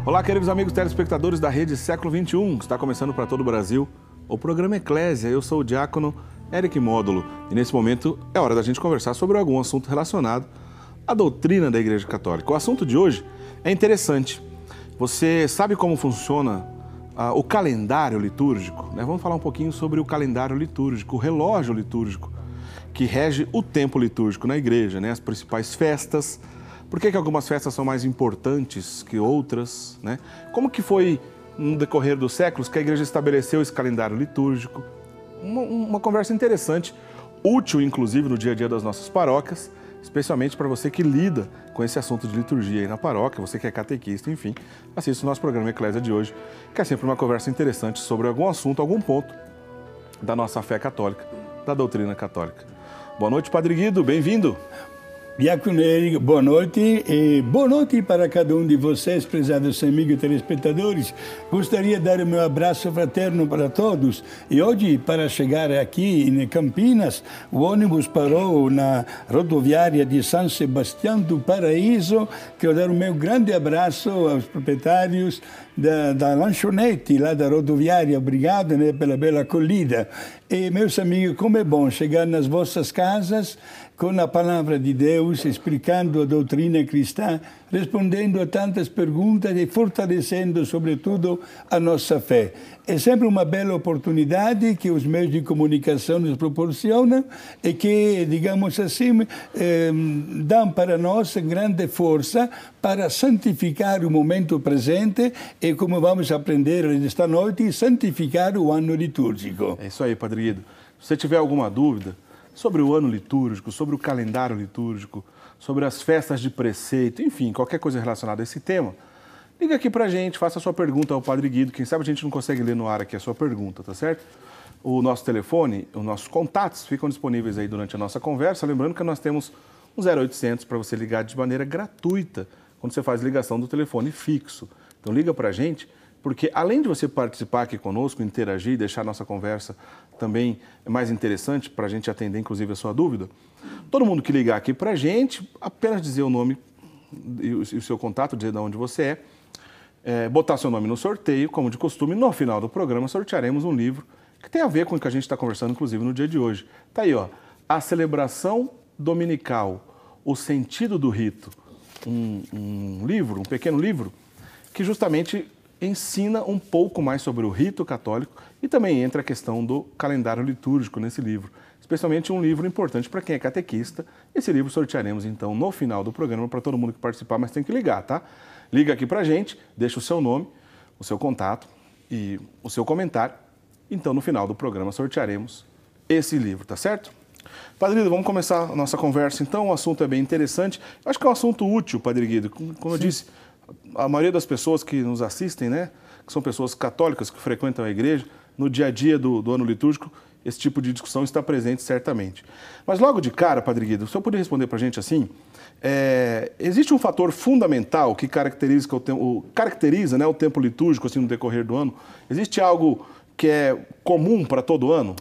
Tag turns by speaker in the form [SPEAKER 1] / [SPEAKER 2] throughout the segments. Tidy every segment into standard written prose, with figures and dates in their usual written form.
[SPEAKER 1] Olá, queridos amigos telespectadores da Rede Século XXI, que está começando para todo o Brasil o programa Eclésia. Eu sou o diácono Eric Módulo e nesse momento é hora da gente conversar sobre algum assunto relacionado à doutrina da Igreja Católica. O assunto de hoje é interessante. Você sabe como funciona o calendário litúrgico? Vamos falar um pouquinho sobre o calendário litúrgico, o relógio litúrgico, que rege o tempo litúrgico na igreja, as principais festas. Por que algumas festas são mais importantes que outras? Como que foi, no decorrer dos séculos, que a igreja estabeleceu esse calendário litúrgico? Uma conversa interessante, útil, inclusive, no dia a dia das nossas paróquias, especialmente para você que lida com esse assunto de liturgia aí na paróquia, você que é catequista, enfim, assista o nosso programa Eclésia de hoje, que é sempre uma conversa interessante sobre algum assunto, algum ponto da nossa fé católica, da doutrina católica. Boa noite, Padre Guido, bem-vindo.
[SPEAKER 2] Diácono Eric, boa noite e boa noite para cada um de vocês, prezados amigos telespectadores. Gostaria de dar o meu abraço fraterno para todos. E hoje, para chegar aqui em Campinas, o ônibus parou na rodoviária de São Sebastião do Paraíso. Quero dar o meu grande abraço aos proprietários da lanchonete lá da rodoviária. Obrigado pela bela acolhida. E, meus amigos, como é bom chegar nas vossas casas com a palavra de Deus, explicando a doutrina cristã, respondendo a tantas perguntas e fortalecendo, sobretudo, a nossa fé. É sempre uma bela oportunidade que os meios de comunicação nos proporcionam e que, digamos assim, dão para nós grande força para santificar o momento presente e, como vamos aprender esta noite, santificar o ano litúrgico.
[SPEAKER 1] É isso aí, Padre Guido. Se você tiver alguma dúvida sobre o ano litúrgico, sobre o calendário litúrgico, sobre as festas de preceito, enfim, qualquer coisa relacionada a esse tema, liga aqui pra gente, faça a sua pergunta ao Padre Guido. Quem sabe a gente não consegue ler no ar aqui a sua pergunta, tá certo? O nosso telefone, os nossos contatos ficam disponíveis aí durante a nossa conversa. Lembrando que nós temos um 0800 para você ligar de maneira gratuita quando você faz ligação do telefone fixo. Então liga pra gente, porque além de você participar aqui conosco, interagir, deixar a nossa conversa também mais interessante para a gente atender, inclusive, a sua dúvida, todo mundo que ligar aqui para a gente, apenas dizer o nome e o seu contato, dizer de onde você botar seu nome no sorteio, como de costume, no final do programa sortearemos um livro que tem a ver com o que a gente está conversando, inclusive, no dia de hoje. Está aí, A Celebração Dominical, o Sentido do Rito, um livro, um pequeno livro, que justamente ensina um pouco mais sobre o rito católico e também entra a questão do calendário litúrgico nesse livro, especialmente um livro importante para quem é catequista. Esse livro sortearemos então no final do programa para todo mundo que participar, mas tem que ligar, tá? Liga aqui para a gente, deixa o seu nome, o seu contato e o seu comentário. Então no final do programa sortearemos esse livro, tá certo? Padre Guido, vamos começar a nossa conversa então. O assunto é bem interessante. Eu acho que é um assunto útil, Padre Guido. Como eu disse, a maioria das pessoas que nos assistem, que são pessoas católicas que frequentam a igreja, no dia a dia do ano litúrgico, esse tipo de discussão está presente certamente. Mas logo de cara, Padre Guido, o senhor poderia responder para a gente assim, existe um fator fundamental que caracteriza o tempo litúrgico assim, no decorrer do ano? Existe algo que é comum para todo ano?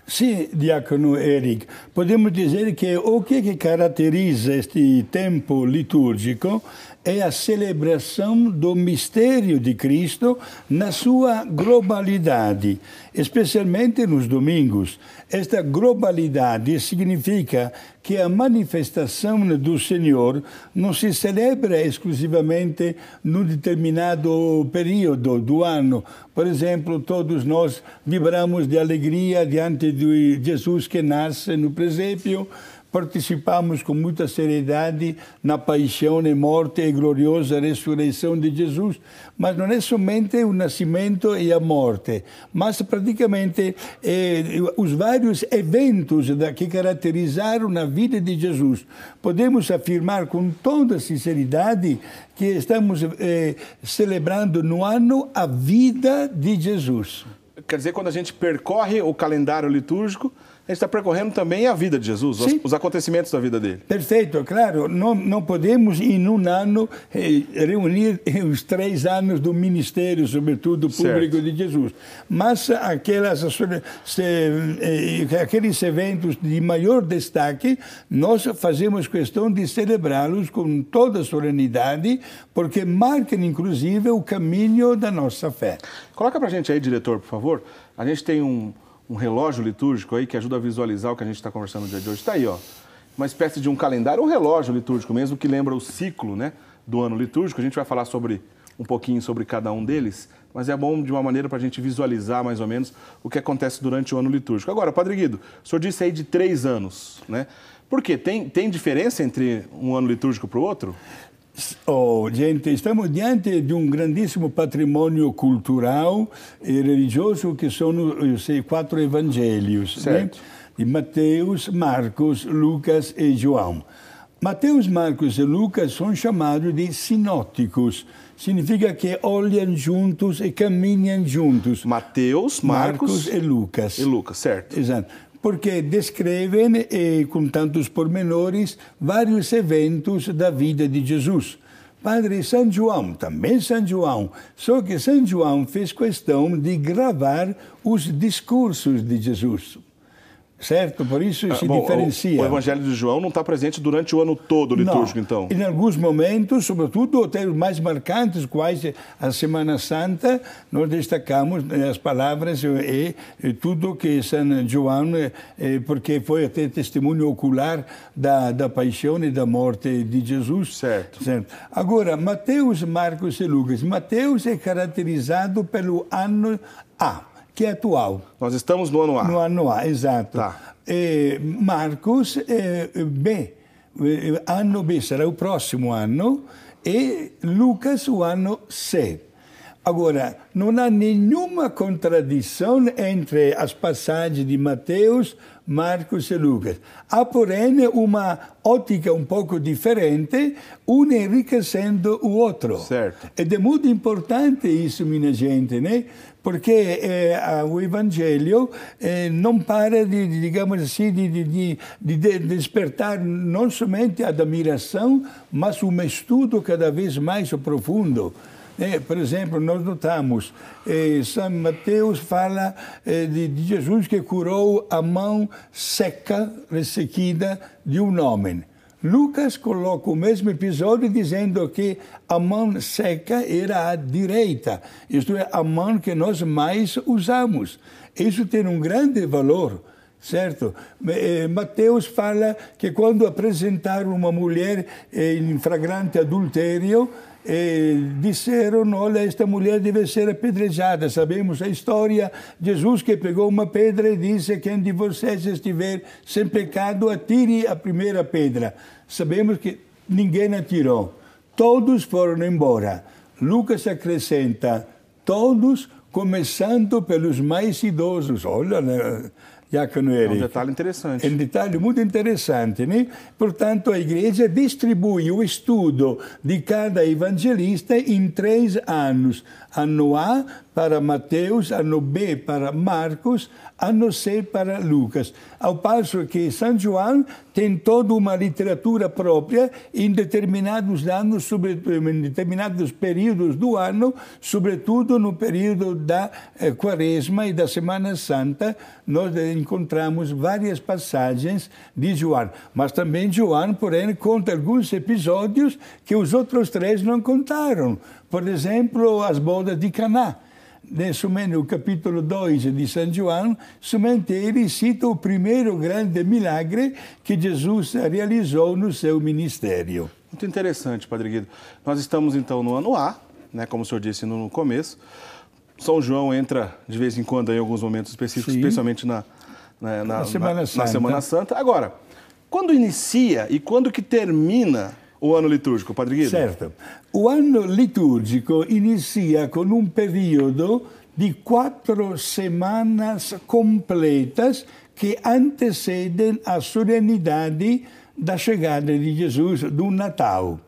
[SPEAKER 2] Sim, diácono Eric, podemos dizer que o que caracteriza este tempo litúrgico é a celebração do mistério de Cristo na sua globalidade, especialmente nos domingos. Esta globalidade significa que a manifestação do Senhor não se celebra exclusivamente num determinado período do ano. Por exemplo, todos nós vibramos de alegria diante de Jesus que nasce no presépio, participamos com muita seriedade na paixão e morte e gloriosa ressurreição de Jesus, mas não é somente o nascimento e a morte, mas praticamente os vários eventos que caracterizaram a vida de Jesus. Podemos afirmar com toda sinceridade que estamos celebrando no ano a vida de Jesus.
[SPEAKER 1] Quer dizer, quando a gente percorre o calendário litúrgico, a gente está percorrendo também a vida de Jesus, os acontecimentos da vida dele.
[SPEAKER 2] Perfeito, claro. Não podemos, em um ano, reunir os 3 anos do ministério, sobretudo público de Jesus. Mas aqueles eventos de maior destaque, nós fazemos questão de celebrá-los com toda solenidade, porque marcam, inclusive, o caminho da nossa fé.
[SPEAKER 1] Coloca para a gente aí, diretor, por favor. A gente tem um relógio litúrgico aí que ajuda a visualizar o que a gente está conversando no dia de hoje. Está aí, ó. Uma espécie de um calendário, um relógio litúrgico mesmo, que lembra o ciclo, né, do ano litúrgico. A gente vai falar um pouquinho sobre cada um deles, mas é bom de uma maneira para a gente visualizar mais ou menos o que acontece durante o ano litúrgico. Agora, Padre Guido, o senhor disse aí de 3 anos, né? Por quê? Tem diferença entre um ano litúrgico para o outro?
[SPEAKER 2] Gente, estamos diante de um grandíssimo patrimônio cultural e religioso que são os 4 evangelhos,
[SPEAKER 1] certo,
[SPEAKER 2] né? De Mateus, Marcos, Lucas e João. Mateus, Marcos e Lucas são chamados de sinóticos. Significa que olham juntos e caminham juntos.
[SPEAKER 1] Mateus, Marcos
[SPEAKER 2] e Lucas.
[SPEAKER 1] E Lucas, certo.
[SPEAKER 2] Exato. Porque descrevem, com tantos pormenores, vários eventos da vida de Jesus. Padre São João, também São João, só que São João fez questão de gravar os discursos de Jesus. Certo? Por isso se diferencia.
[SPEAKER 1] O Evangelho de João não está presente durante o ano todo litúrgico, então?
[SPEAKER 2] Em alguns momentos, sobretudo até os mais marcantes, quase a Semana Santa, nós destacamos as palavras e tudo que São João, porque foi até testemunho ocular da paixão e da morte de Jesus.
[SPEAKER 1] Certo.
[SPEAKER 2] Agora, Mateus, Marcos e Lucas. Mateus é caracterizado pelo ano A, que é atual.
[SPEAKER 1] Nós estamos no ano A.
[SPEAKER 2] No ano A, exato.
[SPEAKER 1] Tá.
[SPEAKER 2] Marcos B. Ano B será o próximo ano. E Lucas o ano C. Agora, não há nenhuma contradição entre as passagens de Mateus, Marcos e Lucas. Há, porém, uma ótica um pouco diferente, um enriquecendo o outro.
[SPEAKER 1] Certo.
[SPEAKER 2] Ed é muito importante isso, minha gente, né? Porque o Evangelho não para de, digamos assim, de despertar não somente a admiração, mas um estudo cada vez mais profundo. Por exemplo, nós notamos, São Mateus fala de Jesus que curou a mão seca, ressequida de um homem. Lucas coloca o mesmo episódio dizendo que a mão seca era a direita, isto é, a mão que nós mais usamos. Isso tem um grande valor. Certo? Mateus fala que quando apresentaram uma mulher em flagrante adultério, disseram, olha, esta mulher deve ser apedrejada. Sabemos a história, Jesus que pegou uma pedra e disse, quem de vocês estiver sem pecado, atire a primeira pedra. Sabemos que ninguém atirou. Todos foram embora. Lucas acrescenta, todos, começando pelos mais idosos. Olha, Diácono Eric.
[SPEAKER 1] É um detalhe interessante.
[SPEAKER 2] É um detalhe muito interessante, né? Portanto, a Igreja distribui o estudo de cada evangelista em 3 anos. Ano A para Mateus, ano B para Marcos, ano C para Lucas. Ao passo que São João tem toda uma literatura própria em determinados anos, em determinados períodos do ano, sobretudo no período da Quaresma e da Semana Santa, nós encontramos várias passagens de João. Mas também João, porém, conta alguns episódios que os outros 3 não contaram. Por exemplo, as bodas de Caná. No capítulo 2 de São João, somente ele cita o primeiro grande milagre que Jesus realizou no seu ministério.
[SPEAKER 1] Muito interessante, Padre Guido. Nós estamos, então, no ano A, né, como o senhor disse no começo. São João entra, de vez em quando, em alguns momentos específicos, especialmente na Semana Santa. Agora, quando inicia e quando que termina o ano litúrgico, Padre Guido?
[SPEAKER 2] Certo. O ano litúrgico inicia com um período de 4 semanas completas que antecedem a solenidade da chegada de Jesus do Natal.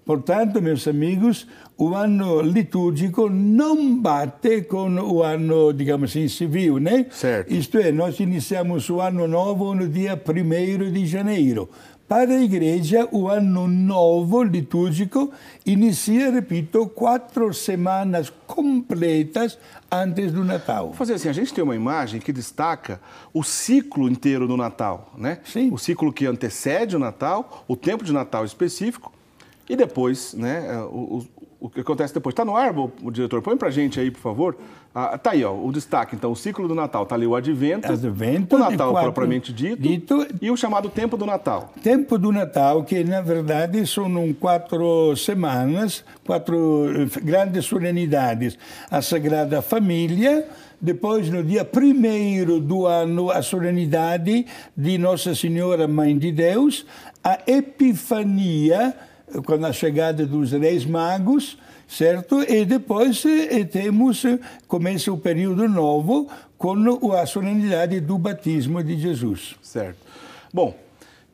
[SPEAKER 2] Portanto, meus amigos, o ano litúrgico não bate com o ano, digamos assim, civil, né?
[SPEAKER 1] Certo.
[SPEAKER 2] Isto é, nós iniciamos o ano novo no dia 1º de janeiro. Para a Igreja, o ano novo litúrgico inicia, repito, 4 semanas completas antes do Natal.
[SPEAKER 1] Vou fazer assim, a gente tem uma imagem que destaca o ciclo inteiro do Natal, né?
[SPEAKER 2] Sim.
[SPEAKER 1] O ciclo que antecede o Natal, o tempo de Natal específico, e depois, né, o que acontece depois. Está no ar, o diretor? Põe pra gente aí, por favor. Tá aí, ó, o destaque. Então, o ciclo do Natal. Tá ali o Advento, o Natal propriamente dito, e o chamado Tempo do Natal.
[SPEAKER 2] Tempo do Natal, que na verdade são 4 semanas, 4 grandes solenidades. A Sagrada Família, depois, no dia 1º do ano, a solenidade de Nossa Senhora Mãe de Deus, a Epifania, com a chegada dos Reis Magos, certo? E depois começa o período novo com a solenidade do batismo de Jesus.
[SPEAKER 1] Certo. Bom,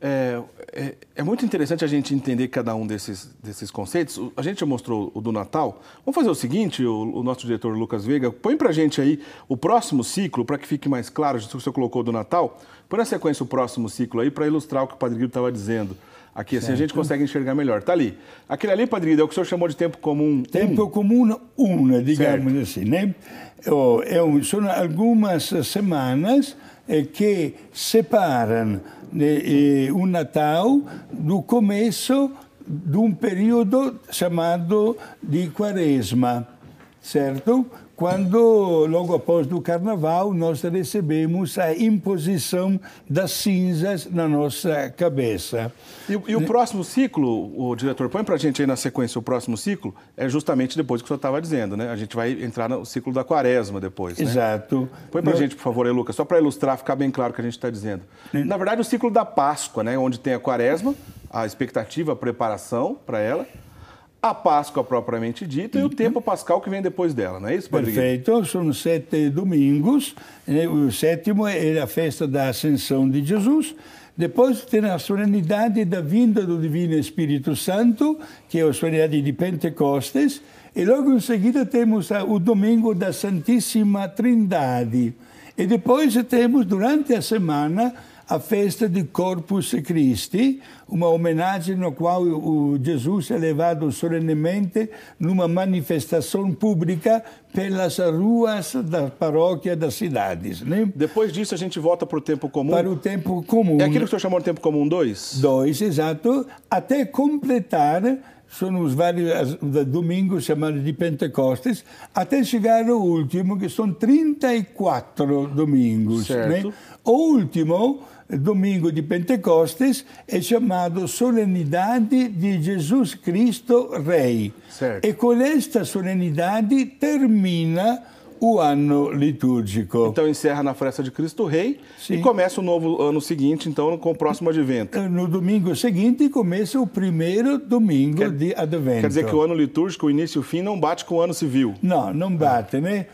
[SPEAKER 1] é muito interessante a gente entender cada um desses conceitos. A gente já mostrou o do Natal. Vamos fazer o seguinte, o nosso diretor Lucas Veiga, põe pra gente aí o próximo ciclo, para que fique mais claro, se você colocou o do Natal, põe na sequência o próximo ciclo aí, para ilustrar o que o Padre Guido estava dizendo. Aqui, assim, a gente consegue enxergar melhor. Tá ali. Aquele ali, Padre Guido, é o que o senhor chamou de tempo comum.
[SPEAKER 2] Tempo comum, digamos assim, né? São algumas semanas que separam o Natal do começo de um período chamado de Quaresma, certo? Quando, logo após o Carnaval, nós recebemos a imposição das cinzas na nossa cabeça.
[SPEAKER 1] E o próximo ciclo, o diretor, põe pra gente aí na sequência o próximo ciclo, é justamente depois do que o senhor estava dizendo, né? A gente vai entrar no ciclo da Quaresma depois, né?
[SPEAKER 2] Exato.
[SPEAKER 1] Põe pra gente, por favor, aí, Lucas, só para ilustrar, ficar bem claro o que a gente está dizendo. Na verdade, o ciclo da Páscoa, né? Onde tem a Quaresma, a expectativa, a preparação para ela, a Páscoa propriamente dita e o tempo pascal que vem depois dela, não é isso, Padre?
[SPEAKER 2] Perfeito, são 7 domingos, né? O 7º é a festa da Ascensão de Jesus. Depois tem a solenidade da vinda do Divino Espírito Santo, que é a solenidade de Pentecostes, e logo em seguida temos o domingo da Santíssima Trindade. E depois temos, durante a semana, a festa de Corpus Christi, uma homenagem no qual o Jesus é levado solenemente numa manifestação pública pelas ruas da paróquia das cidades, né?
[SPEAKER 1] Depois disso a gente volta para o tempo comum.
[SPEAKER 2] Para o tempo comum.
[SPEAKER 1] É aquilo que o senhor chamou de tempo comum 2?
[SPEAKER 2] 2, exato, até completar, são os vários domingos chamados de Pentecostes, até chegar ao último, que são 34 domingos.
[SPEAKER 1] Certo.
[SPEAKER 2] Né? O último domingo de Pentecostes é chamado Solenidade de Jesus Cristo Rei.
[SPEAKER 1] Certo.
[SPEAKER 2] E com esta solenidade termina o ano litúrgico.
[SPEAKER 1] Então encerra na festa de Cristo Rei.
[SPEAKER 2] Sim.
[SPEAKER 1] E começa o novo ano seguinte, então, com o próximo Advento.
[SPEAKER 2] No domingo seguinte começa o primeiro domingo de Advento.
[SPEAKER 1] Quer dizer que o ano litúrgico, o início e o fim, não bate com o ano civil.
[SPEAKER 2] Não bate, né?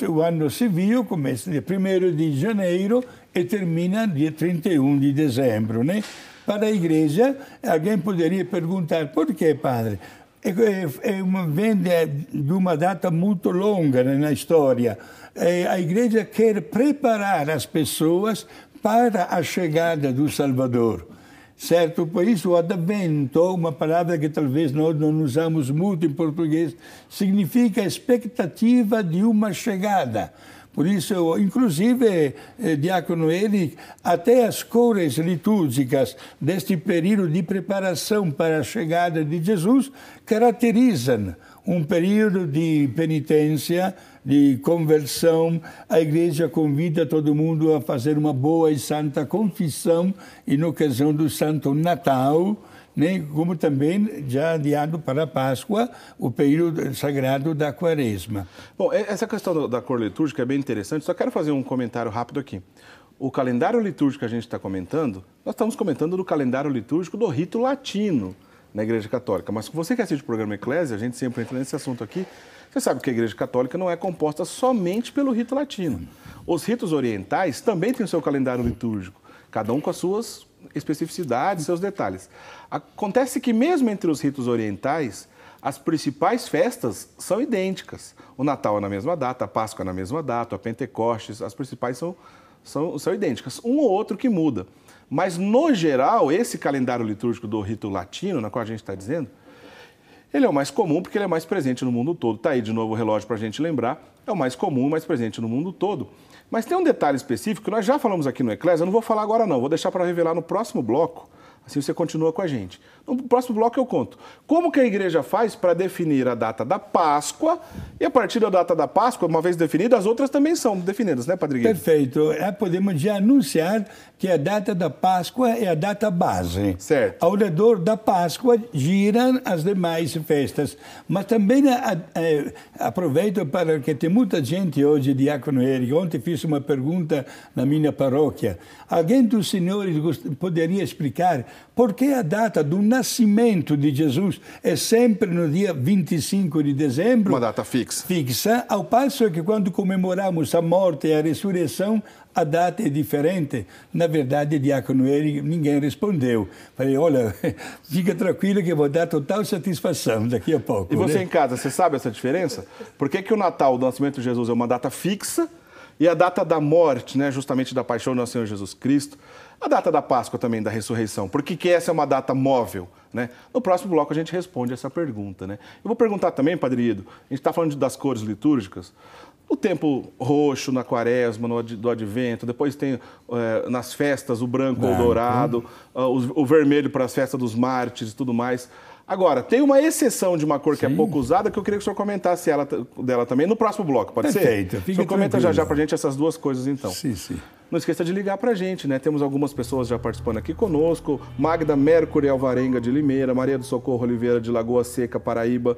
[SPEAKER 2] O ano civil começa dia 1º de janeiro e termina dia 31 de dezembro, né? Para a Igreja, alguém poderia perguntar, por que, padre? Vem de uma data muito longa, né, na história. A Igreja quer preparar as pessoas para a chegada do Salvador. Certo? Por isso, o Advento, uma palavra que talvez nós não usamos muito em português, significa expectativa de uma chegada. Por isso, inclusive, Diácono Eric, até as cores litúrgicas deste período de preparação para a chegada de Jesus caracterizam um período de penitência, de conversão. A Igreja convida todo mundo a fazer uma boa e santa confissão em ocasião do Santo Natal, né? Como também já adiado para a Páscoa, o período sagrado da Quaresma.
[SPEAKER 1] Bom, essa questão da cor litúrgica é bem interessante, só quero fazer um comentário rápido aqui. O calendário litúrgico que a gente está comentando, nós estamos comentando do calendário litúrgico do rito latino na Igreja Católica. Mas se você que assiste o programa Eclésia, a gente sempre entra nesse assunto aqui, você sabe que a Igreja Católica não é composta somente pelo rito latino. Os ritos orientais também têm o seu calendário litúrgico, cada um com as suas especificidades, seus detalhes. Acontece que mesmo entre os ritos orientais, as principais festas são idênticas. O Natal é na mesma data, a Páscoa é na mesma data, a Pentecostes, as principais são idênticas. Um ou outro que muda. Mas, no geral, esse calendário litúrgico do rito latino, na qual a gente está dizendo, ele é o mais comum porque ele é mais presente no mundo todo. Está aí de novo o relógio para a gente lembrar. É o mais comum, mais presente no mundo todo. Mas tem um detalhe específico que nós já falamos aqui no Eclésia, eu não vou falar agora não, vou deixar para revelar no próximo bloco, assim você continua com a gente. No próximo bloco eu conto como que a igreja faz para definir a data da Páscoa e a partir da data da Páscoa, uma vez definida, as outras também são definidas, né, Padre Guilherme?
[SPEAKER 2] Perfeito. Podemos já anunciar que a data da Páscoa é a data base.
[SPEAKER 1] Certo.
[SPEAKER 2] Ao redor da Páscoa giram as demais festas. Mas também aproveito para que tem muita gente hoje, Diácono Érico. Ontem fiz uma pergunta na minha paróquia. Alguém dos senhores poderia explicar por que a data do nascimento de Jesus é sempre no dia 25 de dezembro?
[SPEAKER 1] Uma data fixa.
[SPEAKER 2] Fixa, ao passo que quando comemoramos a morte e a ressurreição, a data é diferente. Na verdade, Diácono Érico, ninguém respondeu. Falei, olha, fica tranquilo que eu vou dar total satisfação daqui a pouco.
[SPEAKER 1] E você em casa, você sabe essa diferença? Por que o Natal, do nascimento de Jesus, é uma data fixa e a data da morte, né, justamente da paixão do nosso Senhor Jesus Cristo, a data da Páscoa também, da ressurreição, por que essa é uma data móvel? Né? No próximo bloco a gente responde essa pergunta. Né? Eu vou perguntar também, Padre Ido, a gente está falando das cores litúrgicas, o tempo roxo na quaresma, do advento, depois tem nas festas o branco ou o dourado, o vermelho para as festas dos mártires e tudo mais. Agora, tem uma exceção de uma cor que é pouco usada que eu queria que o senhor comentasse dela também no próximo bloco, pode ser?
[SPEAKER 2] Perfeito.
[SPEAKER 1] O senhor comenta já para a gente essas duas coisas então.
[SPEAKER 2] Sim, sim.
[SPEAKER 1] Não esqueça de ligar para a gente, né? Temos algumas pessoas já participando aqui conosco. Magda Mercury Alvarenga de Limeira, Maria do Socorro Oliveira de Lagoa Seca, Paraíba,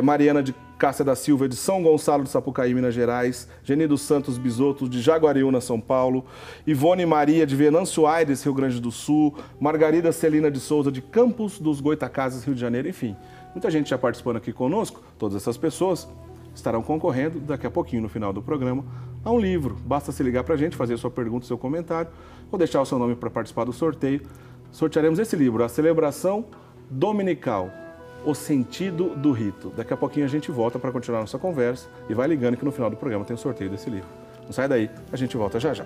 [SPEAKER 1] Mariana de Cássia da Silva de São Gonçalo de Sapucaí, Minas Gerais, Geni dos Santos Bisoto de Jaguariúna, São Paulo, Ivone Maria de Venâncio Aires, Rio Grande do Sul, Margarida Celina de Souza de Campos dos Goitacazes, Rio de Janeiro, enfim. Muita gente já participando aqui conosco, todas essas pessoas estarão concorrendo daqui a pouquinho, no final do programa, a um livro. Basta se ligar para a gente, fazer sua pergunta, seu comentário, ou deixar o seu nome para participar do sorteio. Sortearemos esse livro, A Celebração Dominical, O Sentido do Rito. Daqui a pouquinho a gente volta para continuar nossa conversa e vai ligando que no final do programa tem o sorteio desse livro. Não sai daí, a gente volta já já.